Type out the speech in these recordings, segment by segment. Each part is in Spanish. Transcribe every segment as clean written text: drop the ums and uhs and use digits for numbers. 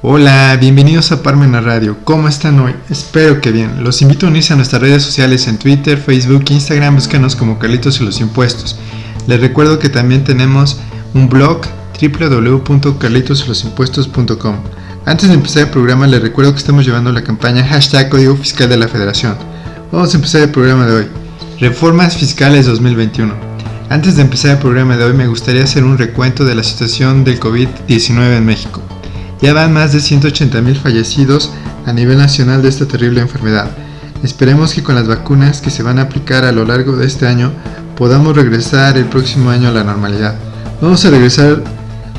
Hola, bienvenidos a Parmena Radio. ¿Cómo están hoy? Espero que bien. Los invito a unirse a nuestras redes sociales en Twitter, Facebook, Instagram. Búscanos como Carlitos y los Impuestos. Les recuerdo que también tenemos un blog www.carlitosylosimpuestos.com. Antes de empezar el programa, les recuerdo que estamos llevando la campaña #Código Fiscal de la Federación. Vamos a empezar el programa de hoy. Reformas Fiscales 2021. Antes de empezar el programa de hoy, me gustaría hacer un recuento de la situación del COVID-19 en México. Ya van más de 180,000 fallecidos a nivel nacional de esta terrible enfermedad. Esperemos que con las vacunas que se van a aplicar a lo largo de este año podamos regresar el próximo año a la normalidad. Vamos a regresar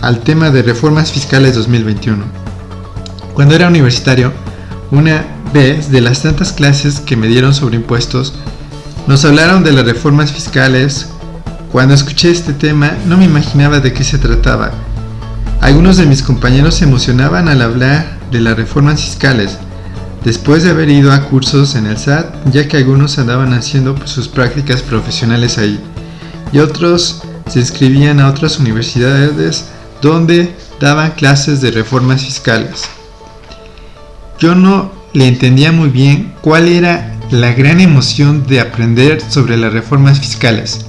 al tema de reformas fiscales 2021. Cuando era universitario, una vez de las tantas clases que me dieron sobre impuestos, nos hablaron de las reformas fiscales. Cuando escuché este tema no me imaginaba de qué se trataba. Algunos de mis compañeros se emocionaban al hablar de las reformas fiscales, después de haber ido a cursos en el SAT, ya que algunos andaban haciendo sus prácticas profesionales ahí, y otros se inscribían a otras universidades donde daban clases de reformas fiscales. Yo no le entendía muy bien cuál era la gran emoción de aprender sobre las reformas fiscales,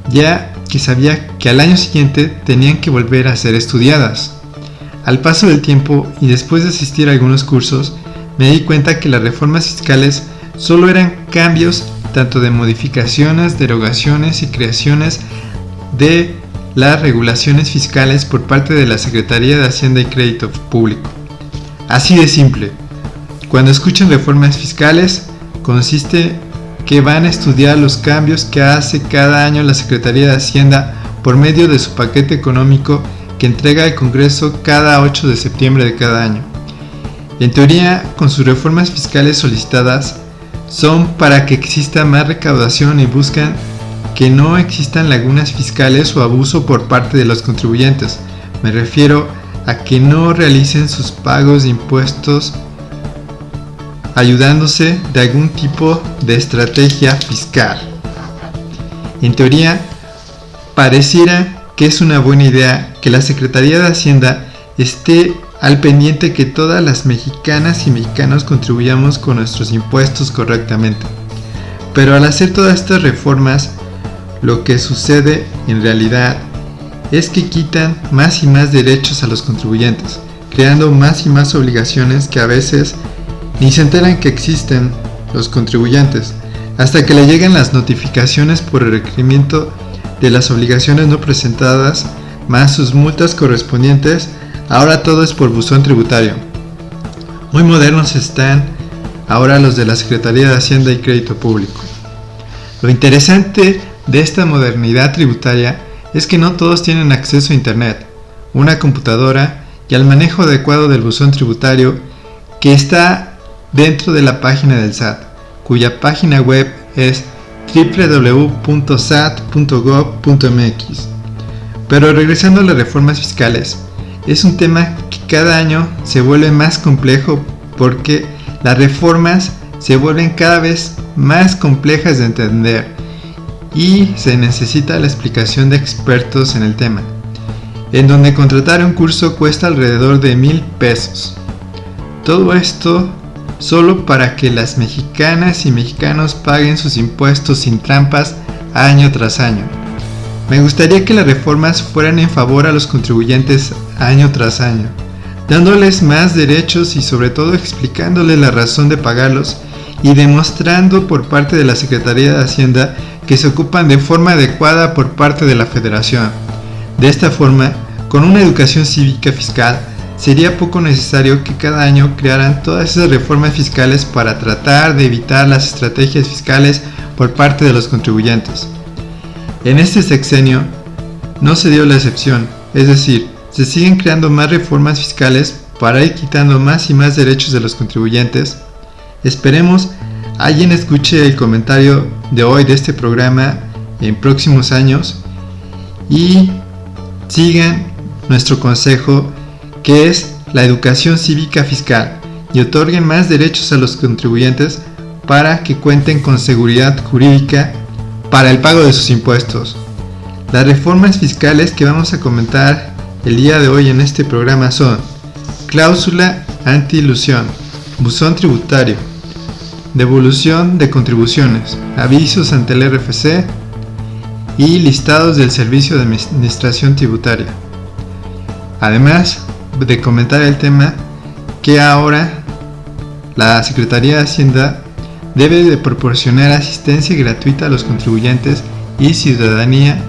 ya que sabía que al año siguiente tenían que volver a ser estudiadas. Al paso del tiempo y después de asistir a algunos cursos, me di cuenta que las reformas fiscales solo eran cambios tanto de modificaciones, derogaciones y creaciones de las regulaciones fiscales por parte de la Secretaría de Hacienda y Crédito Público. Así de simple. Cuando escuchan reformas fiscales, consiste que van a estudiar los cambios que hace cada año la Secretaría de Hacienda por medio de su paquete económico que entrega al Congreso cada 8 de septiembre de cada año. En teoría, con sus reformas fiscales solicitadas, son para que exista más recaudación y buscan que no existan lagunas fiscales o abuso por parte de los contribuyentes. Me refiero a que no realicen sus pagos de impuestos ayudándose de algún tipo de estrategia fiscal. En teoría, pareciera que es una buena idea que la Secretaría de Hacienda esté al pendiente que todas las mexicanas y mexicanos contribuyamos con nuestros impuestos correctamente. Pero al hacer todas estas reformas, lo que sucede en realidad es que quitan más y más derechos a los contribuyentes, creando más y más obligaciones que a veces ni se enteran que existen los contribuyentes, hasta que le llegan las notificaciones por el requerimiento de las obligaciones no presentadas, más sus multas correspondientes. Ahora todo es por buzón tributario. Muy modernos están ahora los de la Secretaría de Hacienda y Crédito Público. Lo interesante de esta modernidad tributaria es que no todos tienen acceso a Internet, una computadora y al manejo adecuado del buzón tributario que está dentro de la página del SAT, cuya página web es www.sat.gov.mx. Pero regresando a las reformas fiscales, es un tema que cada año se vuelve más complejo porque las reformas se vuelven cada vez más complejas de entender y se necesita la explicación de expertos en el tema, en donde contratar un curso cuesta alrededor de 1,000 pesos. Todo esto solo para que las mexicanas y mexicanos paguen sus impuestos sin trampas año tras año. Me gustaría que las reformas fueran en favor a los contribuyentes año tras año, dándoles más derechos y sobre todo explicándoles la razón de pagarlos y demostrando por parte de la Secretaría de Hacienda que se ocupan de forma adecuada por parte de la Federación. De esta forma, con una educación cívica fiscal, sería poco necesario que cada año crearan todas esas reformas fiscales para tratar de evitar las estrategias fiscales por parte de los contribuyentes. En este sexenio no se dio la excepción, es decir, se siguen creando más reformas fiscales para ir quitando más y más derechos de los contribuyentes. Esperemos alguien escuche el comentario de hoy de este programa en próximos años y sigan nuestro consejo, que es la educación cívica fiscal, y otorguen más derechos a los contribuyentes para que cuenten con seguridad jurídica para el pago de sus impuestos. Las reformas fiscales que vamos a comentar el día de hoy en este programa son cláusula anti-ilusión, buzón tributario, devolución de contribuciones, avisos ante el RFC y listados del Servicio de Administración Tributaria. Además de comentar el tema que ahora la Secretaría de Hacienda debe de proporcionar asistencia gratuita a los contribuyentes y ciudadanía.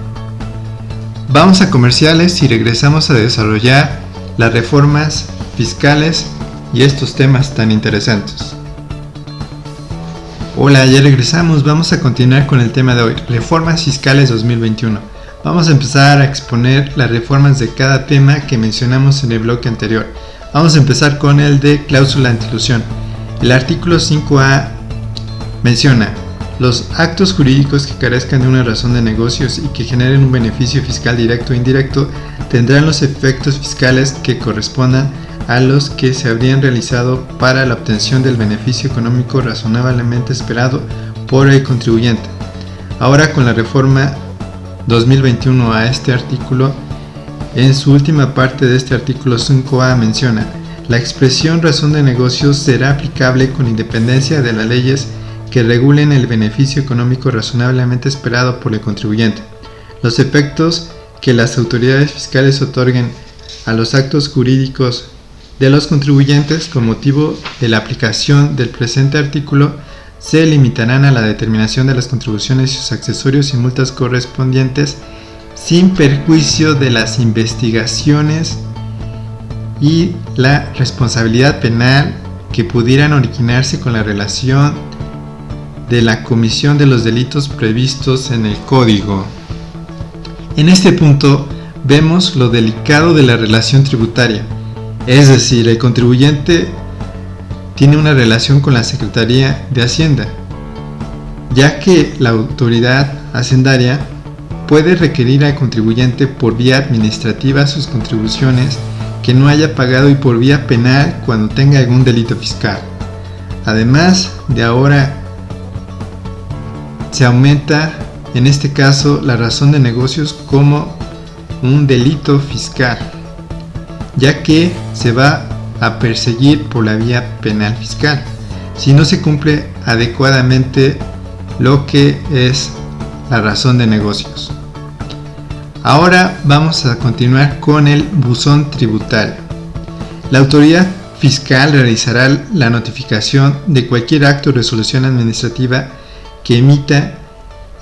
Vamos a comerciales y regresamos a desarrollar las reformas fiscales y estos temas tan interesantes. Hola, ya regresamos. Vamos a continuar con el tema de hoy, reformas fiscales 2021. Vamos a empezar a exponer las reformas de cada tema que mencionamos en el bloque anterior. Vamos a empezar con el de cláusula anti-ilusión. El artículo 5A menciona: los actos jurídicos que carezcan de una razón de negocios y que generen un beneficio fiscal directo o indirecto tendrán los efectos fiscales que correspondan a los que se habrían realizado para la obtención del beneficio económico razonablemente esperado por el contribuyente. Ahora, con la reforma 2021 a este artículo, en su última parte de este artículo 5A menciona: la expresión razón de negocios será aplicable con independencia de las leyes que regulen el beneficio económico razonablemente esperado por el contribuyente. Los efectos que las autoridades fiscales otorguen a los actos jurídicos de los contribuyentes con motivo de la aplicación del presente artículo se limitarán a la determinación de las contribuciones y sus accesorios y multas correspondientes, sin perjuicio de las investigaciones y la responsabilidad penal que pudieran originarse con la relación de la comisión de los delitos previstos en el Código. En este punto vemos lo delicado de la relación tributaria, es decir, el contribuyente tiene una relación con la Secretaría de Hacienda, ya que la autoridad hacendaria puede requerir al contribuyente por vía administrativa sus contribuciones que no haya pagado y por vía penal cuando tenga algún delito fiscal. Además de ahora se aumenta en este caso la razón de negocios como un delito fiscal, ya que se va a perseguir por la vía penal fiscal si no se cumple adecuadamente lo que es la razón de negocios. Ahora vamos a continuar con el buzón tributario. La autoridad fiscal realizará la notificación de cualquier acto o resolución administrativa que emita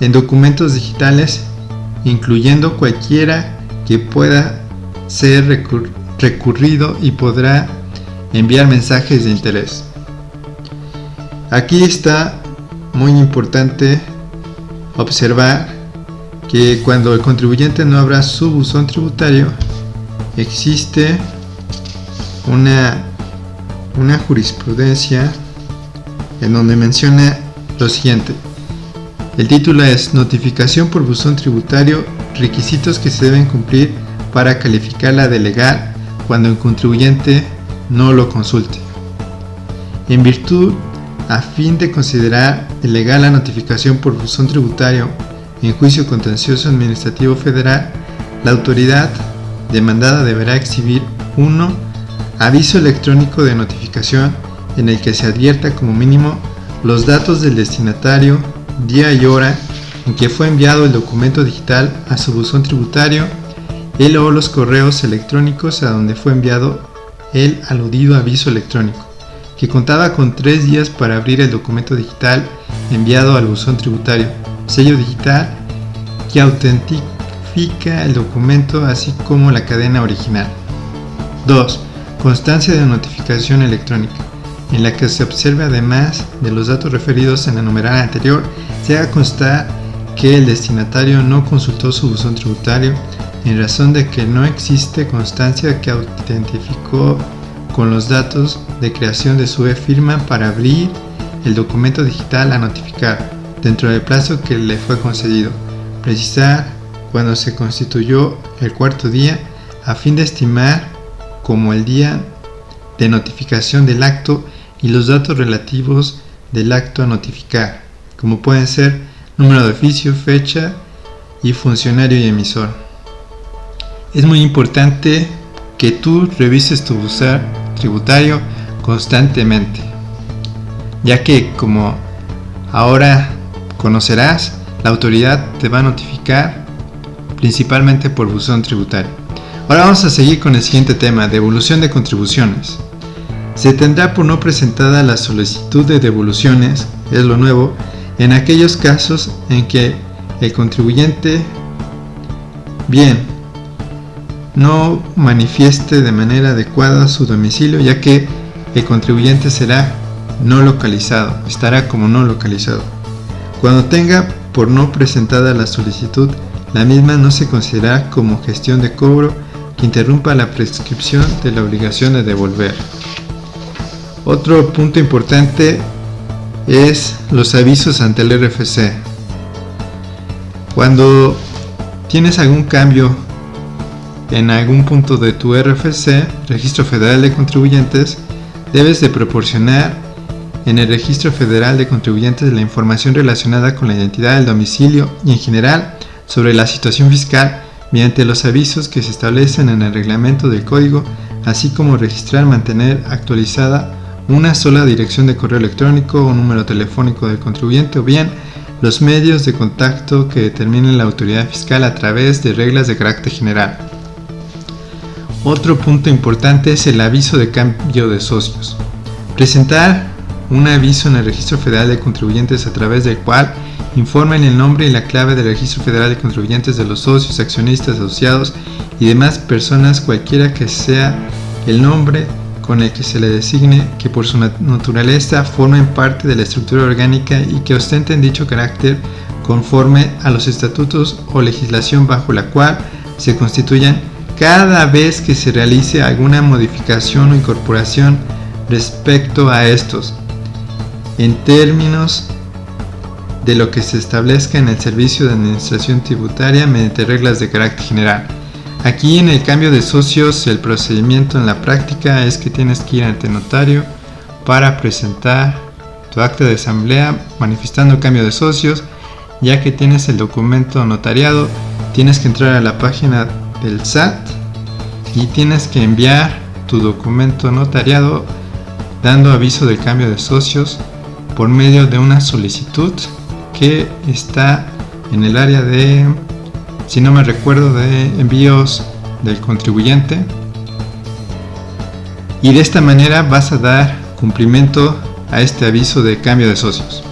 en documentos digitales, incluyendo cualquiera que pueda ser recurrido, y podrá enviar mensajes de interés. Aquí está muy importante observar que cuando el contribuyente no abra su buzón tributario, existe una jurisprudencia en donde menciona lo siguiente. El título es: notificación por buzón tributario, requisitos que se deben cumplir para calificarla de legal cuando el contribuyente no lo consulte. En virtud, a fin de considerar ilegal la notificación por buzón tributario en juicio contencioso administrativo federal, la autoridad demandada deberá exhibir 1. Aviso electrónico de notificación en el que se advierta como mínimo los datos del destinatario, día y hora en que fue enviado el documento digital a su buzón tributario, él o los correos electrónicos a donde fue enviado el aludido aviso electrónico, que contaba con 3 días para abrir el documento digital enviado al buzón tributario, sello digital que autentifica el documento así como la cadena original. 2. Constancia de notificación electrónica, en la que se observe, además de los datos referidos en la numeral anterior, se haga constar que el destinatario no consultó su buzón tributario en razón de que no existe constancia que autentificó con los datos de creación de su e-firma para abrir el documento digital a notificar dentro del plazo que le fue concedido. Precisar cuando se constituyó el 4.º día a fin de estimar como el día de notificación del acto y los datos relativos del acto a notificar, como pueden ser número de oficio, fecha y funcionario y emisor. Es muy importante que tú revises tu tributario constantemente, ya que, como ahora conocerás, la autoridad te va a notificar principalmente por buzón tributario. Ahora vamos a seguir con el siguiente tema: devolución de contribuciones. Se tendrá por no presentada la solicitud de devoluciones, es lo nuevo, en aquellos casos en que el contribuyente bien no manifieste de manera adecuada su domicilio, ya que el contribuyente será no localizado, estará como no localizado. Cuando tenga por no presentada la solicitud, la misma no se considerará como gestión de cobro que interrumpa la prescripción de la obligación de devolver. Otro punto importante es los avisos ante el RFC. Cuando tienes algún cambio en algún punto de tu RFC, Registro Federal de Contribuyentes, debes de proporcionar en el Registro Federal de Contribuyentes la información relacionada con la identidad, el domicilio y en general sobre la situación fiscal mediante los avisos que se establecen en el reglamento del código, así como registrar, mantener actualizada una sola dirección de correo electrónico o número telefónico del contribuyente, o bien los medios de contacto que determine la autoridad fiscal a través de reglas de carácter general. Otro punto importante es el aviso de cambio de socios. Presentar un aviso en el Registro Federal de Contribuyentes a través del cual informen el nombre y la clave del Registro Federal de Contribuyentes de los socios, accionistas, asociados y demás personas, cualquiera que sea el nombre con el que se le designe, que por su naturaleza formen parte de la estructura orgánica y que ostenten dicho carácter conforme a los estatutos o legislación bajo la cual se constituyan, cada vez que se realice alguna modificación o incorporación respecto a estos, en términos de lo que se establezca en el Servicio de Administración Tributaria mediante reglas de carácter general. Aquí en el cambio de socios, el procedimiento en la práctica es que tienes que ir ante notario para presentar tu acta de asamblea manifestando el cambio de socios. Ya que tienes el documento notariado, tienes que entrar a la página del SAT y tienes que enviar tu documento notariado dando aviso del cambio de socios por medio de una solicitud que está en el área de, si no me recuerdo, de envíos del contribuyente, y de esta manera vas a dar cumplimiento a este aviso de cambio de socios.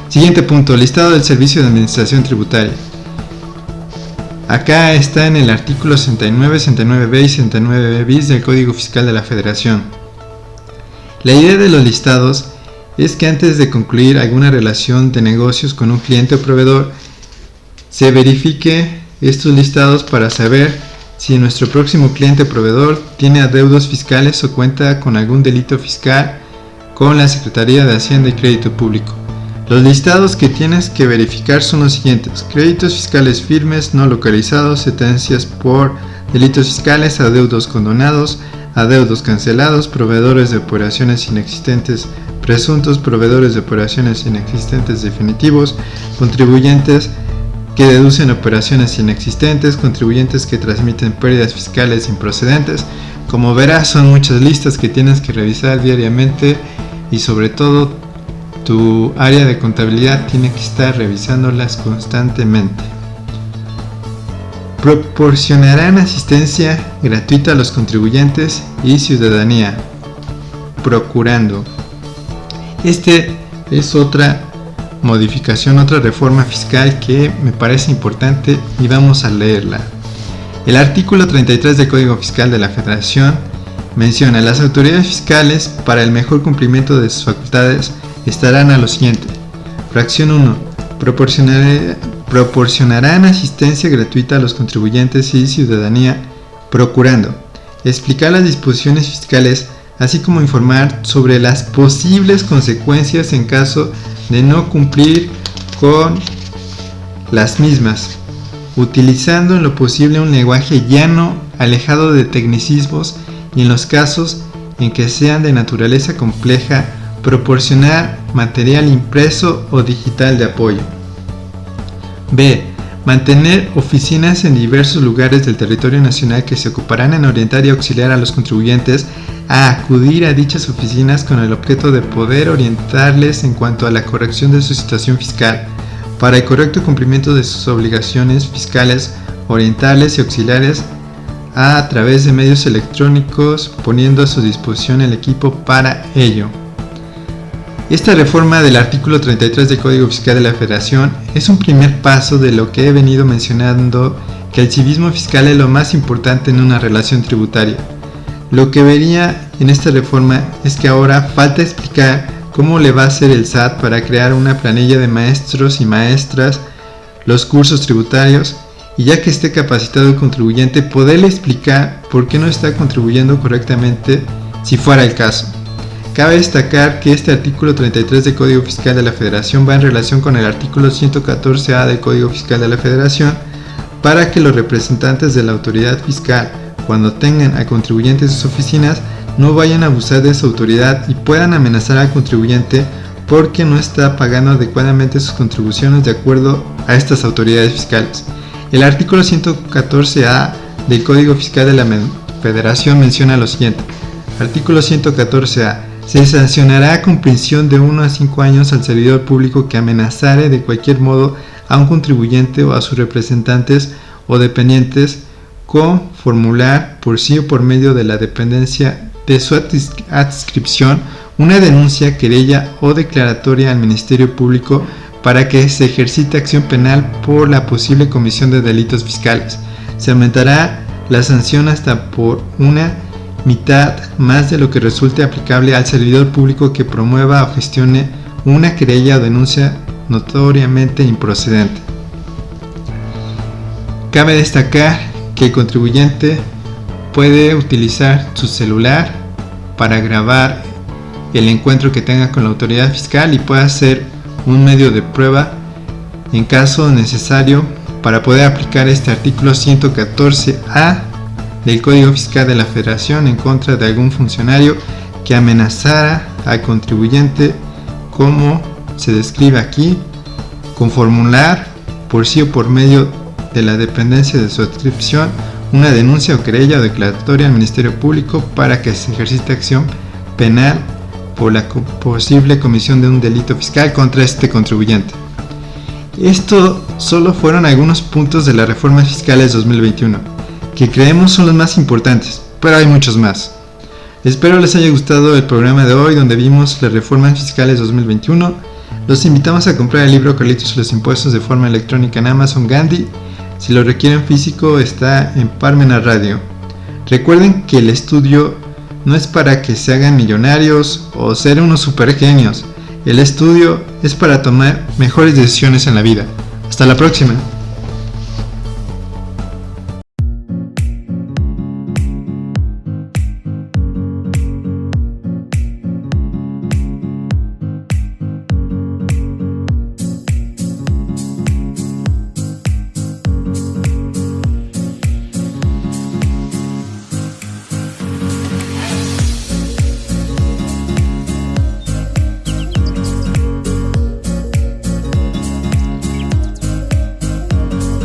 Siguiente punto: listado del Servicio de Administración Tributaria. Acá está en el artículo 69, 69b y 69b bis del Código Fiscal de la Federación. La idea de los listados es que antes de concluir alguna relación de negocios con un cliente o proveedor, se verifique estos listados para saber si nuestro próximo cliente o proveedor tiene adeudos fiscales o cuenta con algún delito fiscal con la Secretaría de Hacienda y Crédito Público. Los listados que tienes que verificar son los siguientes: créditos fiscales firmes no localizados, sentencias por delitos fiscales, adeudos condonados, adeudos cancelados, proveedores de operaciones inexistentes presuntos, proveedores de operaciones inexistentes definitivos, contribuyentes que deducen operaciones inexistentes, contribuyentes que transmiten pérdidas fiscales improcedentes. Como verás, son muchas listas que tienes que revisar diariamente y sobre todo tu área de contabilidad tiene que estar revisándolas constantemente. Proporcionarán asistencia gratuita a los contribuyentes y ciudadanía, procurando. Este es otra modificación, otra reforma fiscal que me parece importante y vamos a leerla. El artículo 33 del Código Fiscal de la Federación menciona: las autoridades fiscales, para el mejor cumplimiento de sus facultades, estarán a lo siguiente. Fracción 1. Proporcionarán asistencia gratuita a los contribuyentes y ciudadanía, procurando explicar las disposiciones fiscales, así como informar sobre las posibles consecuencias en caso de no cumplir con las mismas, utilizando en lo posible un lenguaje llano, alejado de tecnicismos, y en los casos en que sean de naturaleza compleja, proporcionar material impreso o digital de apoyo. B. mantener oficinas en diversos lugares del territorio nacional que se ocuparán en orientar y auxiliar a los contribuyentes a acudir a dichas oficinas con el objeto de poder orientarles en cuanto a la corrección de su situación fiscal, para el correcto cumplimiento de sus obligaciones fiscales, orientarles y auxiliarles a través de medios electrónicos, poniendo a su disposición el equipo para ello. Esta reforma del artículo 33 del Código Fiscal de la Federación es un primer paso de lo que he venido mencionando, que el civismo fiscal es lo más importante en una relación tributaria. Lo que vería en esta reforma es que ahora falta explicar cómo le va a hacer el SAT para crear una planilla de maestros y maestras, los cursos tributarios, y ya que esté capacitado el contribuyente, poderle explicar por qué no está contribuyendo correctamente si fuera el caso. Cabe destacar que este artículo 33 del Código Fiscal de la Federación va en relación con el artículo 114A del Código Fiscal de la Federación, para que los representantes de la autoridad fiscal, cuando tengan a contribuyentes en sus oficinas, no vayan a abusar de su autoridad y puedan amenazar al contribuyente porque no está pagando adecuadamente sus contribuciones de acuerdo a estas autoridades fiscales. El artículo 114A del Código Fiscal de la Federación menciona lo siguiente. Artículo 114A. Se sancionará con prisión de 1 a 5 años al servidor público que amenazare de cualquier modo a un contribuyente o a sus representantes o dependientes con formular por sí o por medio de la dependencia de su adscripción una denuncia, querella o declaratoria al Ministerio Público para que se ejercite acción penal por la posible comisión de delitos fiscales. Se aumentará la sanción hasta por una mitad más de lo que resulte aplicable al servidor público que promueva o gestione una querella o denuncia notoriamente improcedente. Cabe destacar que el contribuyente puede utilizar su celular para grabar el encuentro que tenga con la autoridad fiscal y puede ser un medio de prueba en caso necesario para poder aplicar este artículo 114A del Código Fiscal de la Federación en contra de algún funcionario que amenazara al contribuyente, como se describe aquí, con formular por sí o por medio de la dependencia de su adscripción una denuncia o querella o declaratoria al Ministerio Público para que se ejercite acción penal por la posible comisión de un delito fiscal contra este contribuyente. Esto solo fueron algunos puntos de las reformas fiscales 2021, que creemos son los más importantes, pero hay muchos más. Espero les haya gustado el programa de hoy donde vimos las reformas fiscales 2021. Los invitamos a comprar el libro Carlitos y los impuestos de forma electrónica en Amazon Gandhi. Si lo requieren físico, está en Parmenas Radio. Recuerden que el estudio no es para que se hagan millonarios o ser unos super genios. El estudio es para tomar mejores decisiones en la vida. Hasta la próxima.